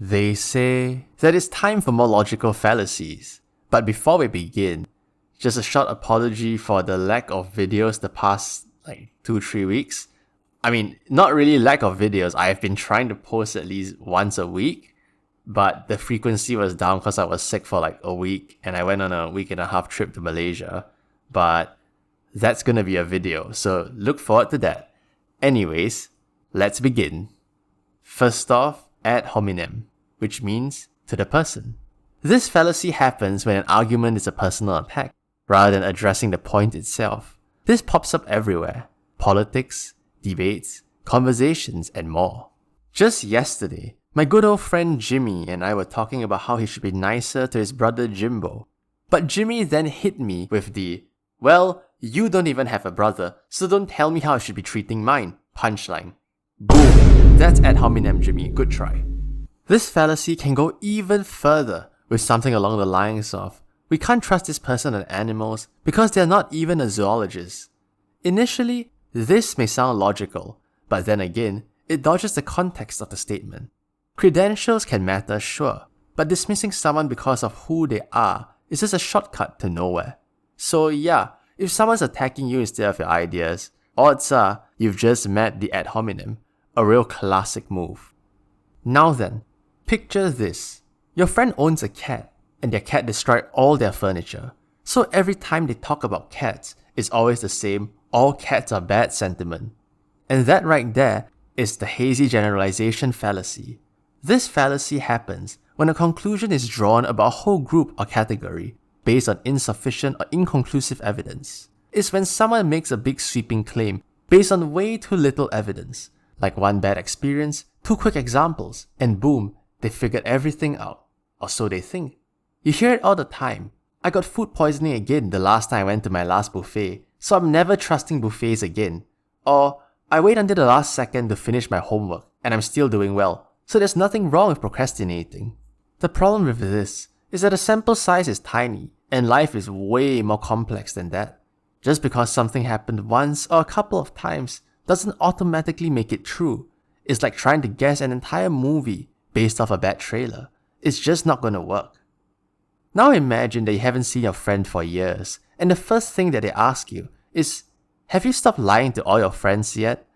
They say that it's time for more logical fallacies. But before we begin, just a short apology for the lack of videos the past 2-3 weeks. I mean, not really lack of videos. I have been trying to post at least once a week, but the frequency was down because I was sick for a week and I went on a 1.5 week trip to Malaysia. But that's gonna be a video, so look forward to that. Anyways, let's begin. First off, ad hominem, which means to the person. This fallacy happens when an argument is a personal attack, rather than addressing the point itself. This pops up everywhere. Politics, debates, conversations, and more. Just yesterday, my good old friend Jimmy and I were talking about how he should be nicer to his brother Jimbo. But Jimmy then hit me with the, well, you don't even have a brother, so don't tell me how I should be treating mine, punchline. Boom! That's ad hominem, Jimmy. Good try. This fallacy can go even further with something along the lines of, we can't trust this person on animals because they're not even a zoologist. Initially, this may sound logical, but then again, it dodges the context of the statement. Credentials can matter, sure, but dismissing someone because of who they are is just a shortcut to nowhere. So yeah, if someone's attacking you instead of your ideas, odds are you've just met the ad hominem, a real classic move. Now then, picture this. Your friend owns a cat, and their cat destroyed all their furniture. So every time they talk about cats, it's always the same, all cats are bad sentiment. And that right there is the hazy generalization fallacy. This fallacy happens when a conclusion is drawn about a whole group or category based on insufficient or inconclusive evidence. It's when someone makes a big sweeping claim based on way too little evidence, like one bad experience, 2 quick examples, and boom, they figured everything out. Or so they think. You hear it all the time. I got food poisoning again the last time I went to my last buffet, so I'm never trusting buffets again. Or, I wait until the last second to finish my homework, and I'm still doing well, so there's nothing wrong with procrastinating. The problem with this is that the sample size is tiny, and life is way more complex than that. Just because something happened once or a couple of times doesn't automatically make it true. It's like trying to guess an entire movie based off a bad trailer. It's just not gonna work. Now imagine that you haven't seen your friend for years, and the first thing that they ask you is, have you stopped lying to all your friends yet?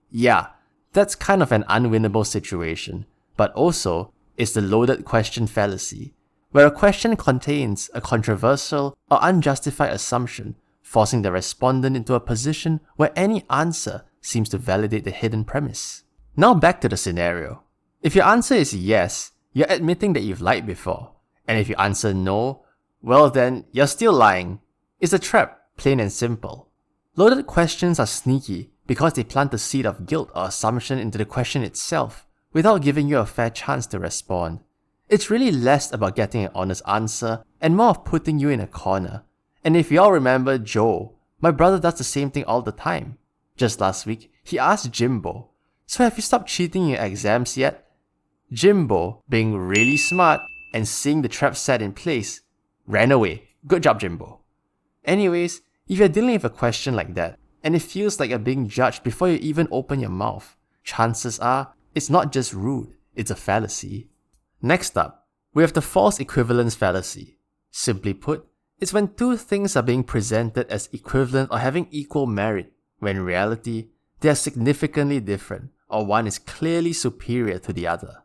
Yeah, that's kind of an unwinnable situation, but also, it's the loaded question fallacy, where a question contains a controversial or unjustified assumption, forcing the respondent into a position where any answer seems to validate the hidden premise. Now back to the scenario. If your answer is yes, you're admitting that you've lied before. And if you answer no, well then, you're still lying. It's a trap, plain and simple. Loaded questions are sneaky because they plant a seed of guilt or assumption into the question itself without giving you a fair chance to respond. It's really less about getting an honest answer and more of putting you in a corner. And if y'all remember Joe, my brother does the same thing all the time. Just last week, he asked Jimbo, so have you stopped cheating in your exams yet? Jimbo, being really smart and seeing the trap set in place, ran away. Good job, Jimbo. Anyways, if you're dealing with a question like that, and it feels like you're being judged before you even open your mouth, chances are, it's not just rude, it's a fallacy. Next up, we have the false equivalence fallacy. Simply put, it's when two things are being presented as equivalent or having equal merit, when in reality, they are significantly different, or one is clearly superior to the other.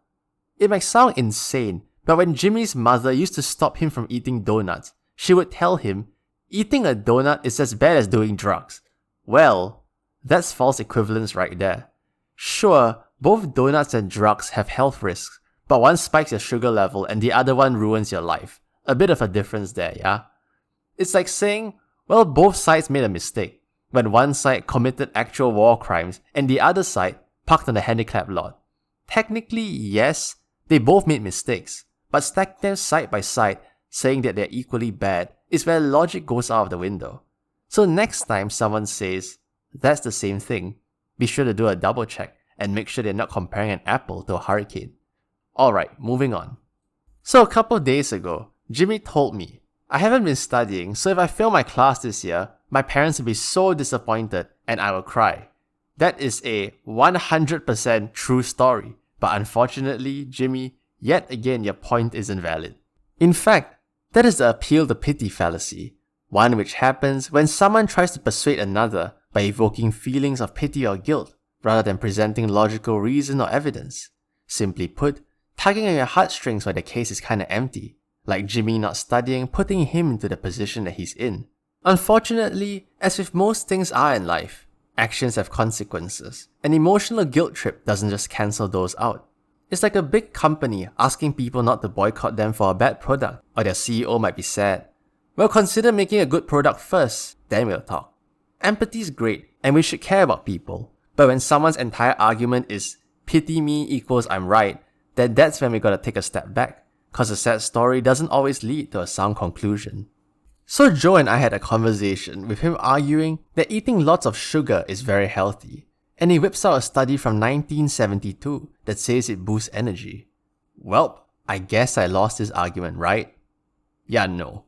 It might sound insane, but when Jimmy's mother used to stop him from eating donuts, she would tell him, eating a donut is as bad as doing drugs. Well, that's false equivalence right there. Sure, both donuts and drugs have health risks, but one spikes your sugar level and the other one ruins your life. A bit of a difference there, yeah? It's like saying, well, both sides made a mistake, when one side committed actual war crimes and the other side parked on the handicap lot. Technically, yes, they both made mistakes, but stack them side by side, saying that they're equally bad, is where logic goes out of the window. So next time someone says, that's the same thing, be sure to do a double check and make sure they're not comparing an apple to a hurricane. Alright, moving on. So a couple days ago, Jimmy told me, I haven't been studying, so if I fail my class this year, my parents will be so disappointed and I will cry. That is a 100% true story, but unfortunately, Jimmy, yet again your point isn't valid. In fact, that is the appeal to pity fallacy, one which happens when someone tries to persuade another by evoking feelings of pity or guilt, rather than presenting logical reason or evidence. Simply put, tugging on your heartstrings when the case is kinda empty, like Jimmy not studying putting him into the position that he's in. Unfortunately, as with most things are in life, actions have consequences. An emotional guilt trip doesn't just cancel those out. It's like a big company asking people not to boycott them for a bad product, or their CEO might be sad. Well, consider making a good product first, then we'll talk. Empathy is great, and we should care about people. But when someone's entire argument is pity me equals I'm right, then that's when we gotta take a step back, cause a sad story doesn't always lead to a sound conclusion. So Joe and I had a conversation with him arguing that eating lots of sugar is very healthy, and he whips out a study from 1972 that says it boosts energy. Well, I guess I lost his argument, right? Yeah, no.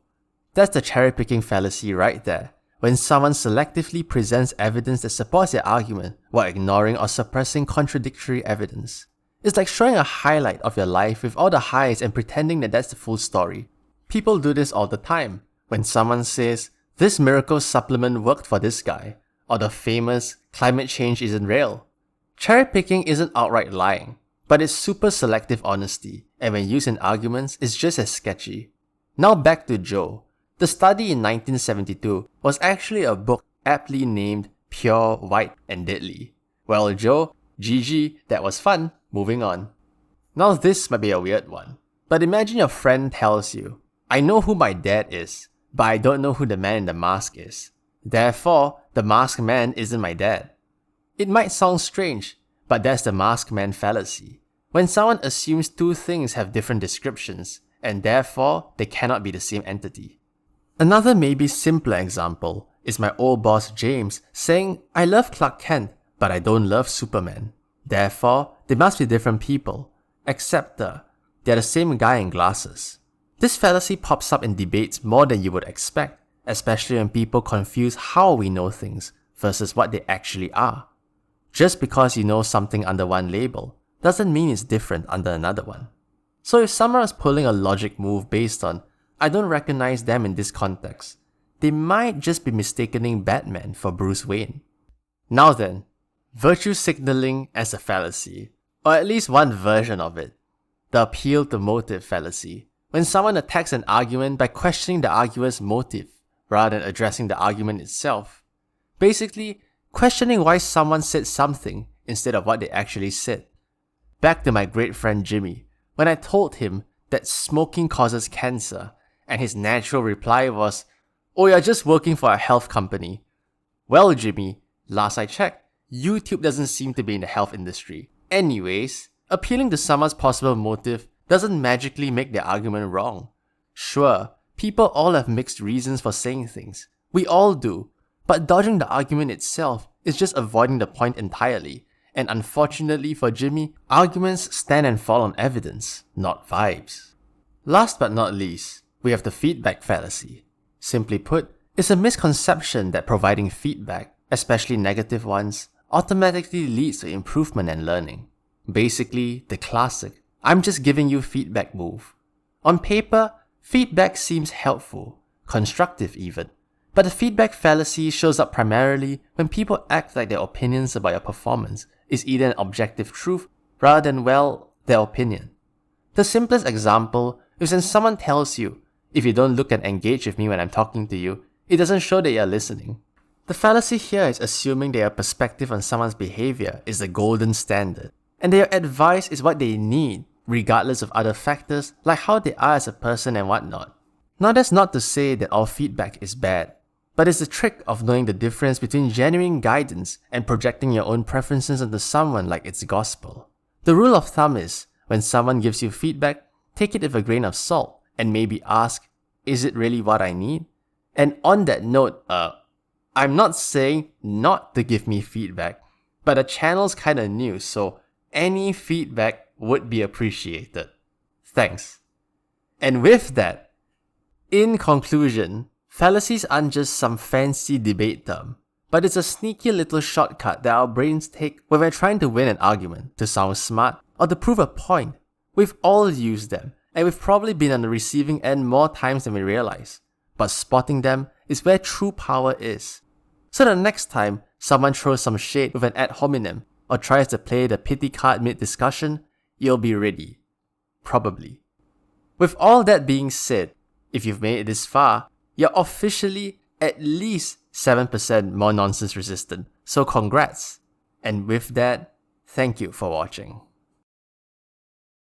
That's the cherry-picking fallacy right there, when someone selectively presents evidence that supports their argument while ignoring or suppressing contradictory evidence. It's like showing a highlight of your life with all the highs and pretending that that's the full story. People do this all the time. When someone says, this miracle supplement worked for this guy, or the famous climate change isn't real. Cherry-picking isn't outright lying, but it's super selective honesty, and when used in arguments, it's just as sketchy. Now back to Joe. The study in 1972 was actually a book aptly named Pure, White, and Deadly. Well, Joe, GG, that was fun, moving on. Now this might be a weird one, but imagine your friend tells you, I know who my dad is, but I don't know who the man in the mask is. Therefore, the masked man isn't my dad. It might sound strange, but that's the masked man fallacy. When someone assumes two things have different descriptions, and therefore they cannot be the same entity. Another maybe simpler example is my old boss James saying, I love Clark Kent, but I don't love Superman. Therefore, they must be different people, except they're the same guy in glasses. This fallacy pops up in debates more than you would expect, especially when people confuse how we know things versus what they actually are. Just because you know something under one label doesn't mean it's different under another one. So if someone is pulling a logic move based on, I don't recognize them in this context, they might just be mistaking Batman for Bruce Wayne. Now then, virtue signaling as a fallacy, or at least one version of it, the appeal to motive fallacy, when someone attacks an argument by questioning the arguer's motive rather than addressing the argument itself. Basically, questioning why someone said something instead of what they actually said. Back to my great friend Jimmy, when I told him that smoking causes cancer, and his natural reply was, oh, you're just working for a health company. Well, Jimmy, last I checked, YouTube doesn't seem to be in the health industry. Anyways, appealing to someone's possible motive doesn't magically make their argument wrong. Sure, people all have mixed reasons for saying things. We all do. But dodging the argument itself is just avoiding the point entirely. And unfortunately for Jimmy, arguments stand and fall on evidence, not vibes. Last but not least, we have the feedback fallacy. Simply put, it's a misconception that providing feedback, especially negative ones, automatically leads to improvement and learning. Basically, the classic, I'm just giving you feedback move. On paper, feedback seems helpful, constructive even. But the feedback fallacy shows up primarily when people act like their opinions about your performance is either an objective truth rather than, well, their opinion. The simplest example is when someone tells you, if you don't look and engage with me when I'm talking to you, it doesn't show that you're listening. The fallacy here is assuming that your perspective on someone's behavior is the golden standard, and that your advice is what they need, regardless of other factors like how they are as a person and whatnot. Now that's not to say that all feedback is bad, but it's the trick of knowing the difference between genuine guidance and projecting your own preferences onto someone like it's gospel. The rule of thumb is, when someone gives you feedback, take it with a grain of salt and maybe ask, is it really what I need? And on that note, I'm not saying not to give me feedback, but the channel's kinda new, so any feedback would be appreciated. Thanks. And with that, in conclusion, fallacies aren't just some fancy debate term, but it's a sneaky little shortcut that our brains take when we're trying to win an argument, to sound smart, or to prove a point, We've all used them, and we've probably been on the receiving end more times than we realize. But spotting them is where true power is. So the next time someone throws some shade with an ad hominem or tries to play the pity card mid-discussion, you'll be ready. Probably. With all that being said, if you've made it this far, you're officially at least 7% more nonsense resistant, so congrats. And with that, thank you for watching.